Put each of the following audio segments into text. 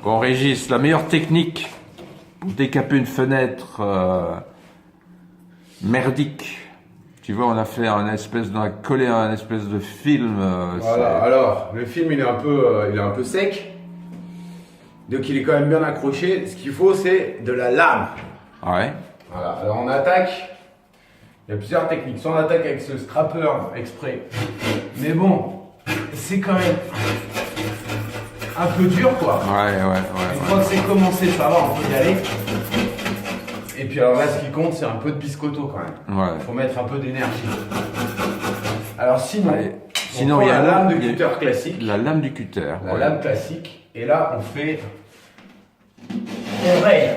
Bon, Régis, la meilleure technique pour décaper une fenêtre merdique. Tu vois, on a fait on a collé un espèce de film. Voilà, alors, le film il est un peu sec. Donc il est quand même bien accroché. Ce qu'il faut, c'est de la lame. Ouais. Voilà, alors on attaque. Il y a plusieurs techniques. Soit on attaque avec ce scrapper exprès. Mais bon, c'est quand même un peu dur quoi. Ouais. Une fois que c'est commencé, ça va, on peut y aller. Et puis alors là, ce qui compte, c'est un peu de biscotto quand même. Ouais. Il faut mettre un peu d'énergie. Alors sinon, Sinon, il y il y a a la lame de cutter classique. La lame du cutter. La lame classique. Et là, on fait. On raye.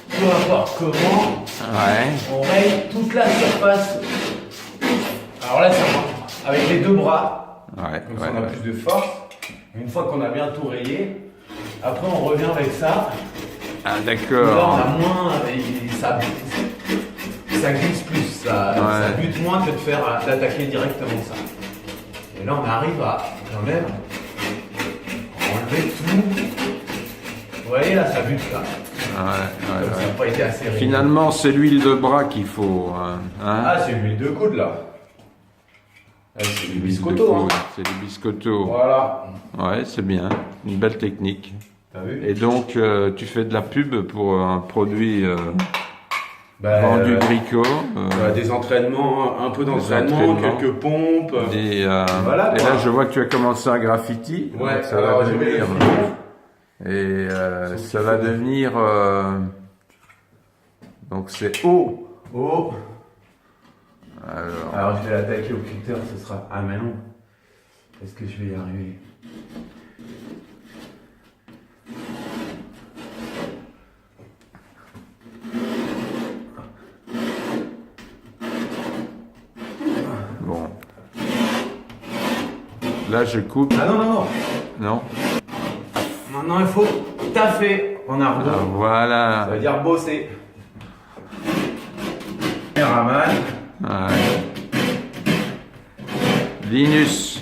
Peu importe comment. Ouais. On raye toute la surface. Alors là, ça marche. Avec les deux bras. Ouais. Comme ça, on a plus de force. Une fois qu'on a bien tout rayé, après, on revient avec ça. Ah, Là, on d'accord. a moins. Ça glisse plus. Ça bute moins que d'attaquer directement ça. Et là, on arrive à quand même enlever tout. Vous voyez, là, ça bute là. Ouais. Ça n'a pas été assez rayé. Finalement, c'est l'huile de bras qu'il faut. Hein. Ah, c'est l'huile de coude là. Ah, c'est du biscotto. Hein. C'est du biscotto. Voilà. Ouais, c'est bien. Une belle technique. T'as vu? Et donc, tu fais de la pub pour un produit vendu bricot. Des entraînements, un peu d'entraînement, quelques pompes. Voilà, et là, je vois que tu as commencé un graffiti. Ouais, ça alors va devenir. Et ça va devenir. Donc, c'est haut. Oh. Alors, Alors je vais l'attaquer au cutter, ce sera. Ah, mais non. Est-ce que je vais y arriver? bon. Là, je coupe. Ah non. Non? Maintenant, il faut taffer en argot. Ah, voilà. Ça veut dire bosser. Caméraman. Ouais. Linus.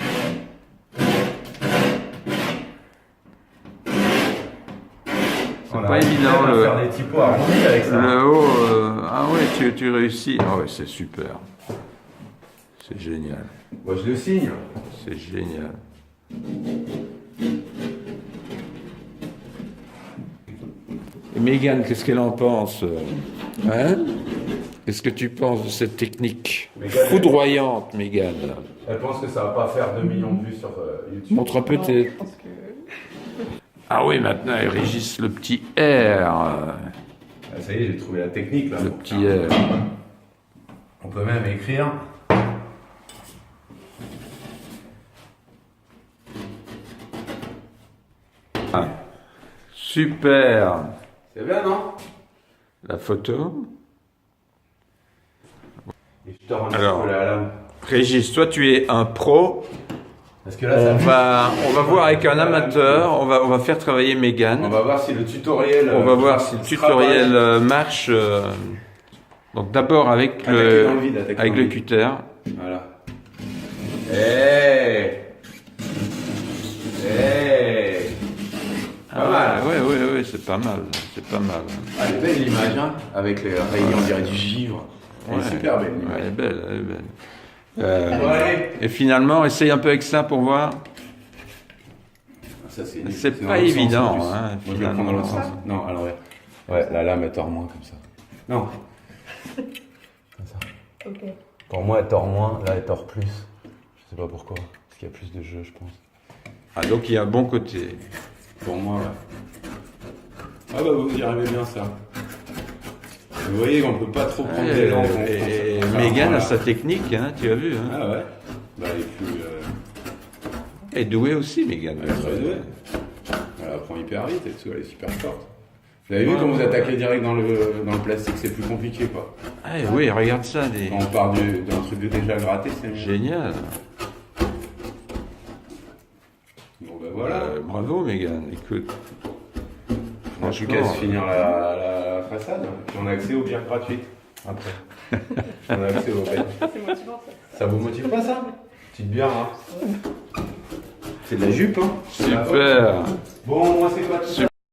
C'est pas évident On va faire des typos arrondis avec ça. le haut. Ah ouais, tu réussis. Ah ouais, c'est super. C'est génial. Moi, je le signe. C'est génial. Et Mégane, qu'est-ce qu'elle en pense? Hein? Qu'est-ce que tu penses de cette technique Mégane, foudroyante, Mégane? Elle pense que ça va pas faire 2 millions de vues sur YouTube. Montre un peu tes... Ah oui, maintenant, il régisse le petit R. Ah, ça y est, j'ai trouvé la technique là. Le petit R. On peut même écrire. Ah. Super. C'est bien, non? La photo. Et je te rends Alors. la lame. Régis, toi, tu es un pro. Parce que là, ça On va voir avec un amateur. On va faire travailler On Mégane. va voir si le tutoriel. On va voir si le tutoriel marche. Donc d'abord avec Attaquer dans le vide, attaquer avec dans le le vide. cutter. Voilà. Hey. Pas mal. Ouais, c'est pas mal. C'est pas mal. Ah, elle est belle l'image, hein. Avec les rayons, on dirait du givre. Elle est Ouais. super belle. Ouais, l'image. elle est belle, elle est belle. Bon, allez. Et finalement, essaye un peu avec ça pour voir. Ça, c'est C'est dans pas l'autre sens, évident, en plus. hein, Moi, je vais le prendre dans l'autre sens. Non, alors ouais, la lame elle tord moins comme ça. Non. Comme ça. Ok. Pour moi, elle tord moins, là, elle tord plus. Je sais pas pourquoi. Parce qu'il y a plus de jeu, je pense. Ah, donc il y a un bon côté. Pour moi, ouais. Ah bah vous y arrivez bien ça. Vous voyez qu'on peut pas trop prendre des langues. Et Mégane a sa technique, hein, tu as vu. Hein. Ah ouais. Bah elle est plus. Elle est douée aussi, Mégane. Elle est très douée. Elle apprend hyper vite et tout, elle est super forte. Vous avez vu quand vous attaquez direct dans le plastique, c'est plus compliqué quoi. Ah oui, regarde ça. Quand on part d'un truc de déjà gratté, c'est mieux. Génial. Bon ben voilà. Bravo, Mégane. Écoute. Moi, je suis qu'à se finir la façade, puis on a accès aux bières gratuites après. On a accès aux bières. C'est motivant ça. Ça vous motive pas ça? Petite bière, hein? C'est de la jupe, hein. Super. Bon, moi c'est pas tout ça.